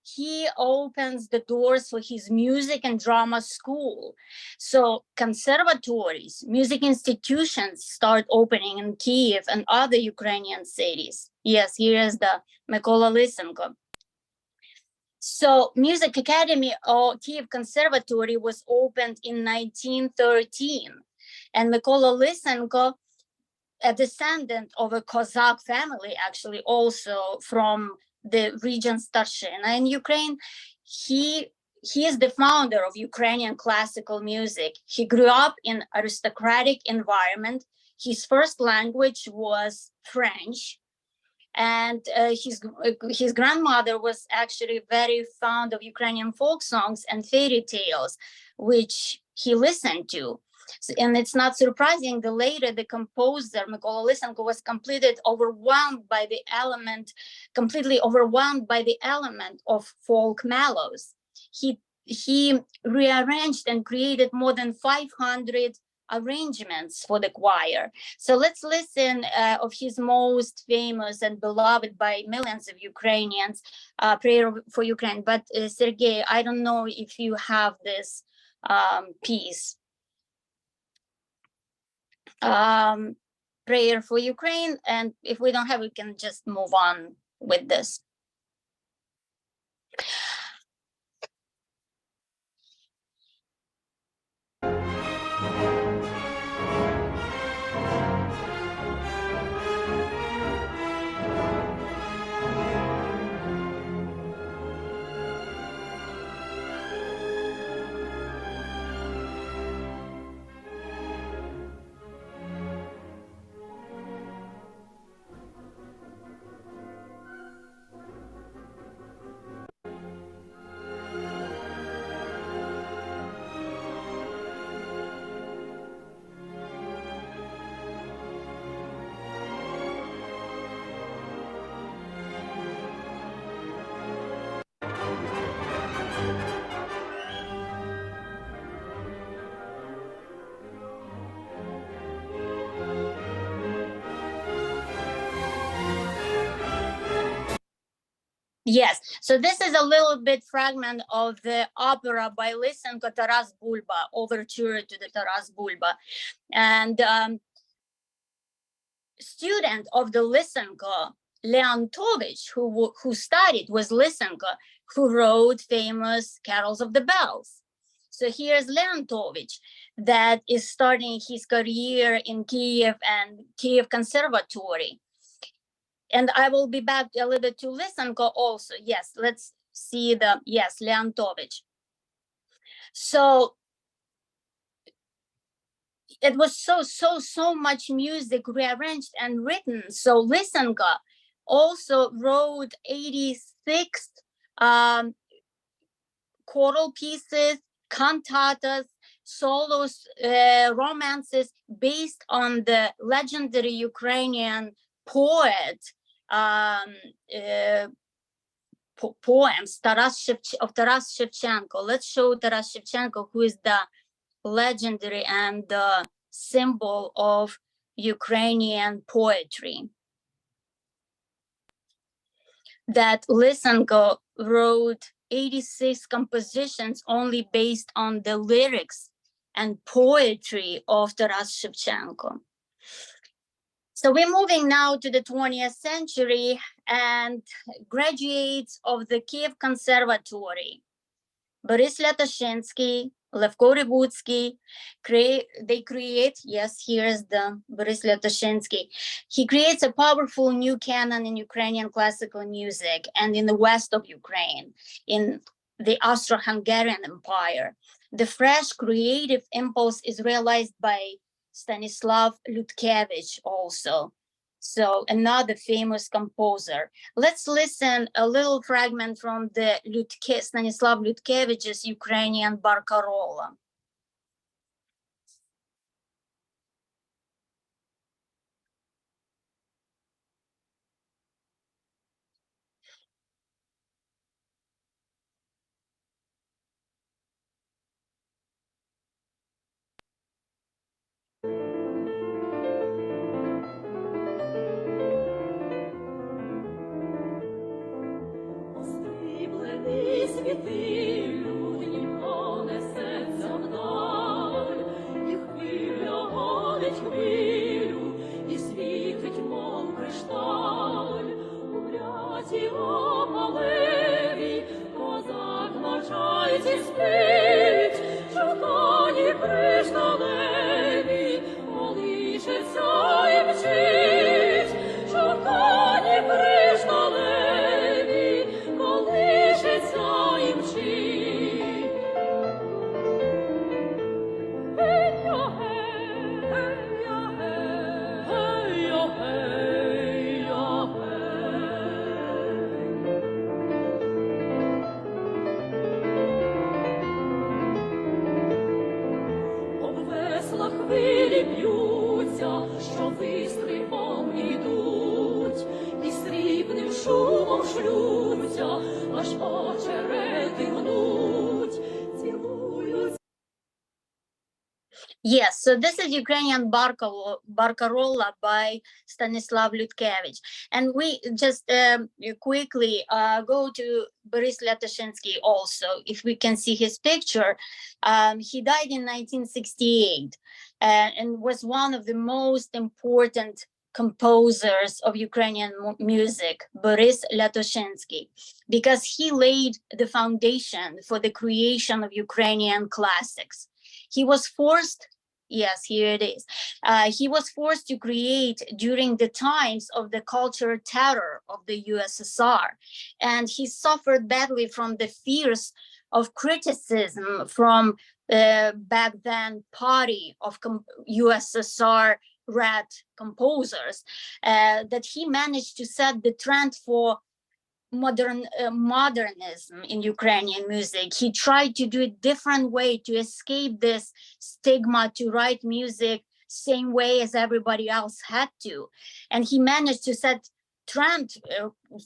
he opens the doors for his music and drama school. So conservatories, music institutions start opening in Kiev and other Ukrainian cities. Yes, here is the Mykola Lysenko. So Music Academy or Kiev Conservatory was opened in 1913. And Mykola Lysenko, a descendant of a Cossack family, actually also from the region Starshina in Ukraine, he is the founder of Ukrainian classical music. He grew up in aristocratic environment. His first language was French, and his grandmother was actually very fond of Ukrainian folk songs and fairy tales, which he listened to. And it's not surprising the later the composer Mykola Lysenko was completely overwhelmed by the element of folk mellows. He rearranged and created more than 500 arrangements for the choir. So let's listen of his most famous and beloved by millions of Ukrainians, Prayer for Ukraine. But Sergei, I don't know if you have this piece. Prayer for Ukraine, and if we don't have, we can just move on with this. Yes, so this is a little bit fragment of the opera by Lysenko, Taras Bulba, overture to the Taras Bulba. And student of the Lysenko, Leontovich, who studied with Lysenko, who wrote famous Carols of the Bells. So here's Leontovich that is starting his career in Kiev and Kiev Conservatory. And I will be back a little bit to Lysenko also. Yes, let's see the, yes, Leontovich. So it was so much music rearranged and written. So Lysenko also wrote 86 choral pieces, cantatas, solos, romances based on the legendary Ukrainian poet poems of Taras Shevchenko. Let's show Taras Shevchenko, who is the legendary and the symbol of Ukrainian poetry. That Lysenko wrote 86 compositions only based on the lyrics and poetry of Taras Shevchenko. So we're moving now to the 20th century, and graduates of the Kiev Conservatory, Boris Lyatoshinsky, Levko Revutsky, they create, yes, here's the Boris Lyatoshinsky. He creates a powerful new canon in Ukrainian classical music and in the west of Ukraine, in the Austro-Hungarian Empire. The fresh creative impulse is realized by Stanislav Lutkevich also. So another famous composer. Let's listen a little fragment from the Stanislav Lutkevich's Ukrainian Barcarola. Yes, so this is Ukrainian Barcarola by Stanislav Lutkevich. And we just quickly go to Boris Lyatoshinsky also, if we can see his picture. He died in 1968 and was one of the most important composers of Ukrainian music, Boris Latoshinsky, because he laid the foundation for the creation of Ukrainian classics. He was forced, yes, here it is. He was forced to create during the times of the cultural terror of the USSR. And he suffered badly from the fears of criticism from back then party of USSR red composers, that he managed to set the trend for modernism in Ukrainian music. He tried to do a different way to escape this stigma to write music same way as everybody else had to, and he managed to set trend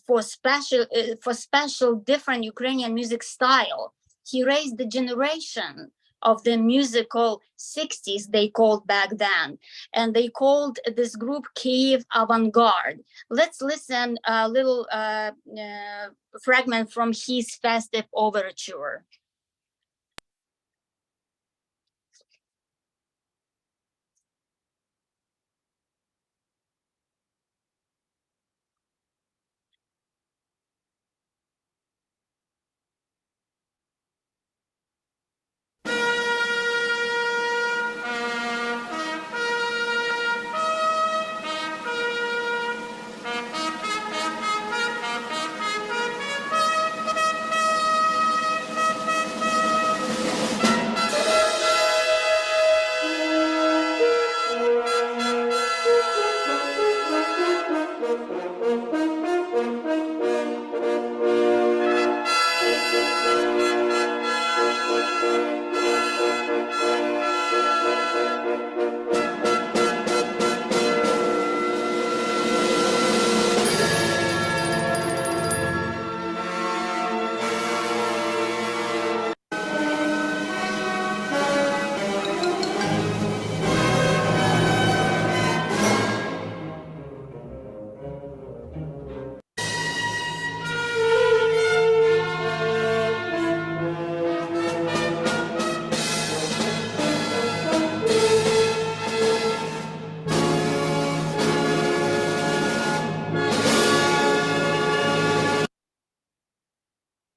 for special different Ukrainian music style. He raised the generation of the musical 60s, they called back then, and they called this group Kiev Avant-Garde. Let's listen a little fragment from his festive overture.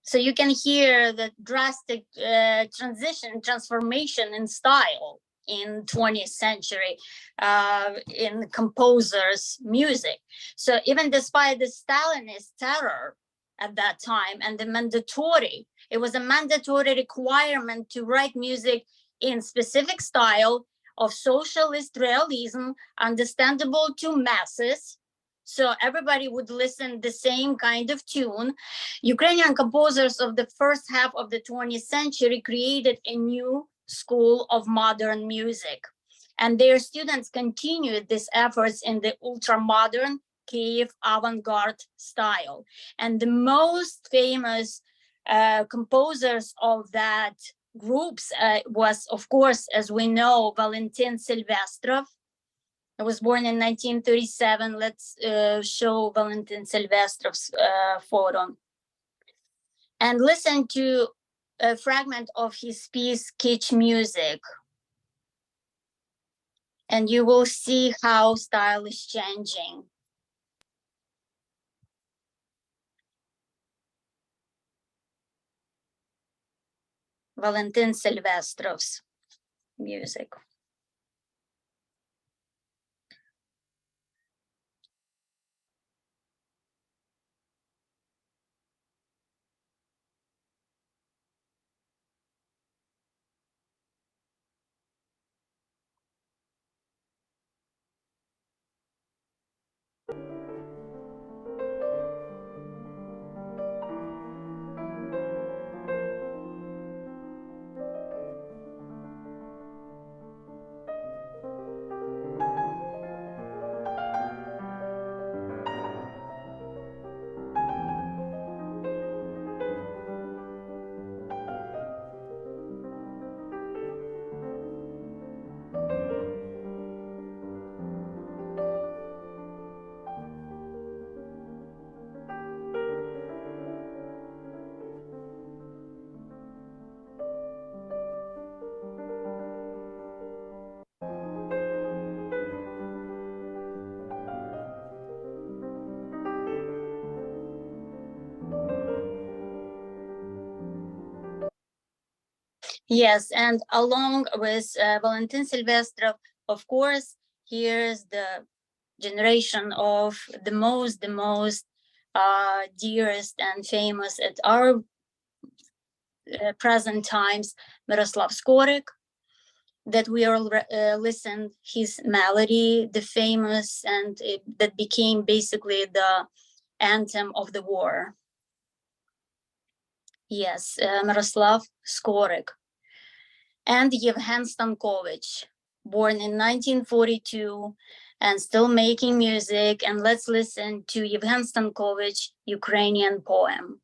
So you can hear the drastic transformation in style in 20th century in composers' music. So even despite the Stalinist terror at that time and it was a mandatory requirement to write music in specific style of socialist realism, understandable to masses. So everybody would listen the same kind of tune. Ukrainian composers of the first half of the 20th century created a new school of modern music. And their students continued these efforts in the ultra-modern Kiev avant-garde style. And the most famous composers of that groups was, of course, as we know, Valentin Silvestrov. I was born in 1937. Let's show Valentin Silvestrov's photo. And listen to a fragment of his piece, Kitsch Music. And you will see how style is changing. Valentin Silvestrov's music. Yes, and along with Valentin Silvestrov, of course, here's the generation of the most dearest and famous at our present times, Miroslav Skorik, that we all listened his melody, the famous, and that became basically the anthem of the war. Yes, Miroslav Skorik. And Yevhen Stankovich, born in 1942 and still making music. And let's listen to Yevhen Stankovich, Ukrainian poem.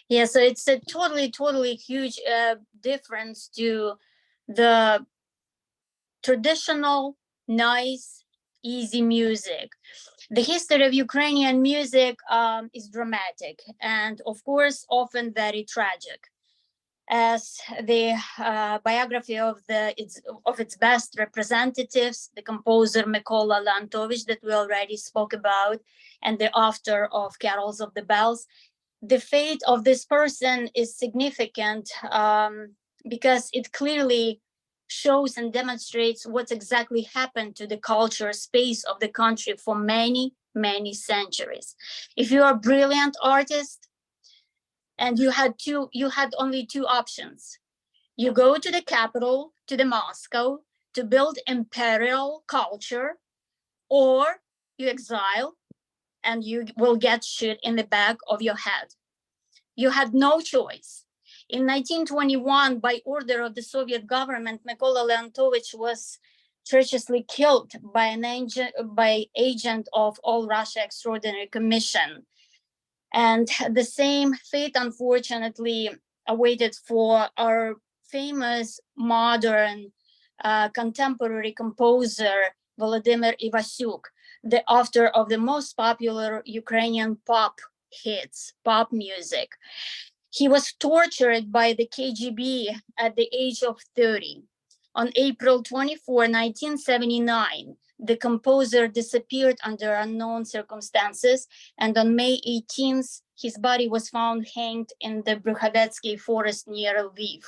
Yeah, so it's a totally huge difference to the traditional, nice, easy music. The history of Ukrainian music is dramatic and, of course, often very tragic. As the biography of its best representatives, the composer Mykola Leontovich that we already spoke about, and the author of Carols of the Bells, the fate of this person is significant because it clearly shows and demonstrates what's exactly happened to the culture space of the country for many centuries. If you are a brilliant artist and you had only two options, you go to the capital, to the Moscow, to build imperial culture, or you exile and you will get shit in the back of your head. You had no choice. In 1921, by order of the Soviet government, Mykola Leontovich was treacherously killed by an agent of All Russia Extraordinary Commission. And the same fate, unfortunately, awaited for our famous modern contemporary composer, Volodymyr Ivasyuk, the author of the most popular Ukrainian pop hits, pop music. He was tortured by the KGB at the age of 30. On April 24, 1979, the composer disappeared under unknown circumstances, and on May 18th, his body was found hanged in the Brukhadetsky forest near Lviv.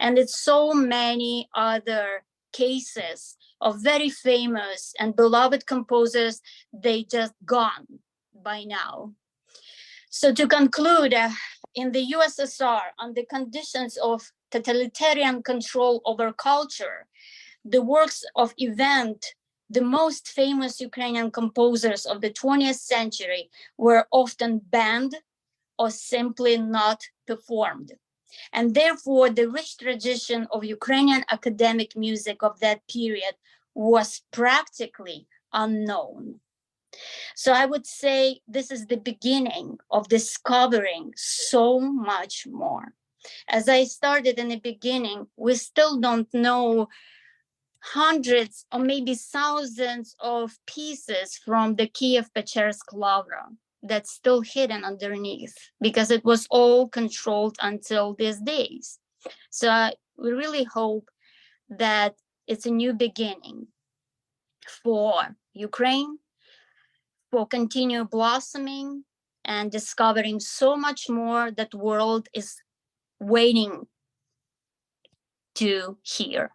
And it's so many other cases of very famous and beloved composers, they just gone by now. So to conclude, in the USSR, on the conditions of totalitarian control over culture, the works of the most famous Ukrainian composers of the 20th century were often banned or simply not performed. And therefore, the rich tradition of Ukrainian academic music of that period was practically unknown. So I would say this is the beginning of discovering so much more. As I started in the beginning, we still don't know hundreds or maybe thousands of pieces from the Kiev-Pechersk Lavra that's still hidden underneath because it was all controlled until these days. So we really hope that it's a new beginning for Ukraine, for continue blossoming and discovering so much more that world is waiting to hear.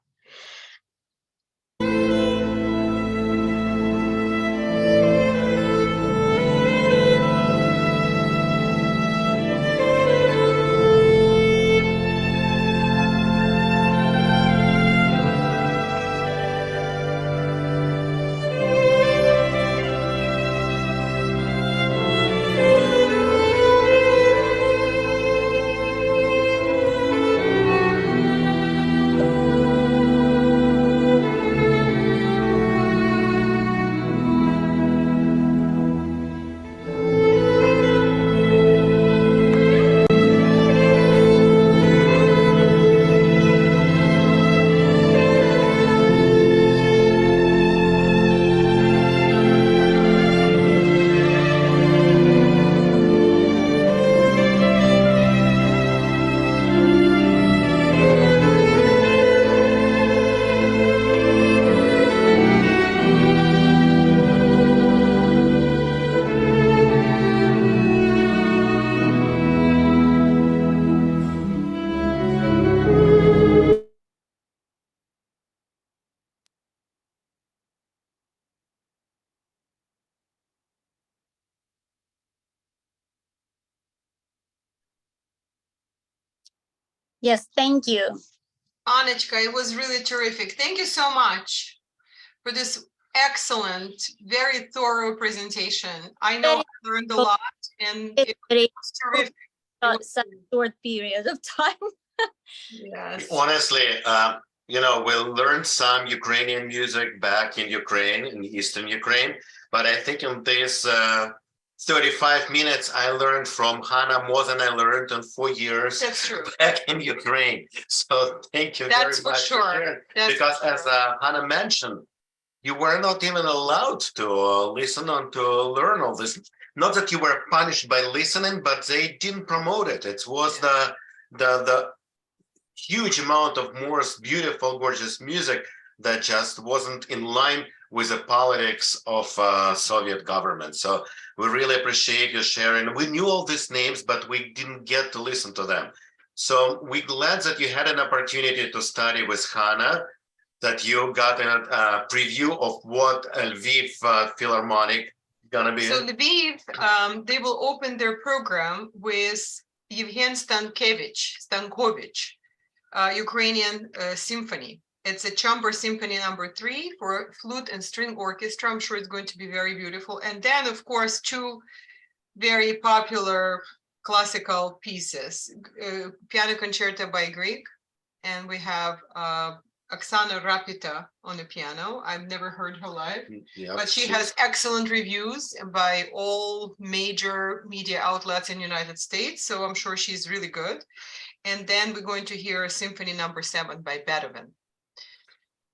Yes, thank you. Anechka, it was really terrific. Thank you so much for this excellent, very thorough presentation. I know I learned a lot and It's it very was terrific. It was such a short period of time. Yes. Honestly, we learned some Ukrainian music back in Ukraine, in Eastern Ukraine, but I think in this 35 minutes, I learned from Hannah more than I learned in 4 years That's true. back in Ukraine. So thank you That's very for much sure. sharing. That's Because for as sure. Hannah mentioned, you were not even allowed to listen and to learn all this. Not that you were punished by listening, but they didn't promote it. It was the huge amount of most beautiful, gorgeous music that just wasn't in line with the politics of Soviet government. So we really appreciate you sharing. We knew all these names, but we didn't get to listen to them. So we're glad that you had an opportunity to study with Hannah, that you got a preview of what Lviv Philharmonic gonna be. So Lviv, they will open their program with Yevhen Stankovich, Ukrainian symphony. It's a chamber symphony number 3 for flute and string orchestra. I'm sure it's going to be very beautiful. And then, of course, 2 very popular classical pieces, piano concerto by Grieg, and we have Oksana Rapita on the piano. I've never heard her live, but she has excellent reviews by all major media outlets in the United States. So I'm sure she's really good. And then we're going to hear Symphony number 7 by Beethoven.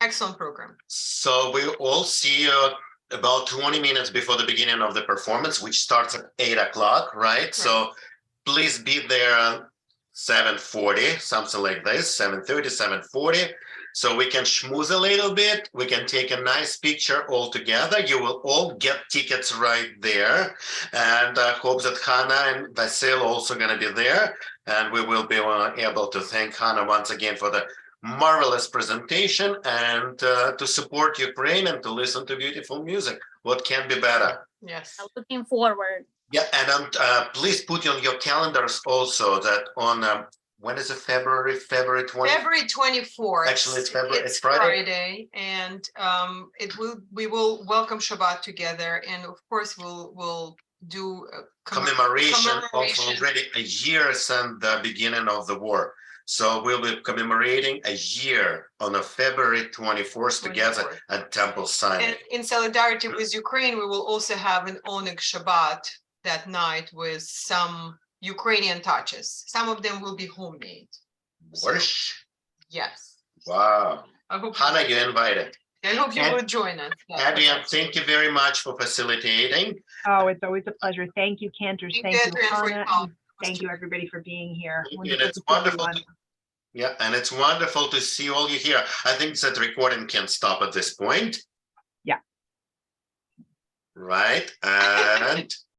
Excellent program. So we all see you about 20 minutes before the beginning of the performance, which starts at 8 o'clock, right? So please be there 7:40, something like this, 7:30, 7:40. So we can schmooze a little bit. We can take a nice picture all together. You will all get tickets right there. And I hope that Hannah and Vasil also going to be there. And we will be able to thank Hannah once again for the marvelous presentation and to support Ukraine and to listen to beautiful music. What can be better? Yes. I'm looking forward. Yeah, and please put on your calendars also that on when is it? February 20th? February 24th. Actually, it's February. It's Friday, and we will welcome Shabbat together, and of course we'll do a Commemoration of already a year since the beginning of the war. So we'll be commemorating a year on a February 24th together 24th. at Temple signing. And in solidarity with Ukraine, we will also have an Oneg Shabbat that night with some Ukrainian touches. Some of them will be homemade. Borscht? Yes. Wow. I hope Hannah, you're invited. I hope you And- will join us. Adrian, thank you very much for facilitating. Oh, it's always a pleasure. Thank you, Cantors. Thank Thank you, you, Adrian, for your Hannah. help. and Thank you, everybody, for being here. And Wonderful it's to see wonderful. everyone. Yeah, and it's wonderful to see all you here. I think that recording can stop at this point. Yeah. Right, and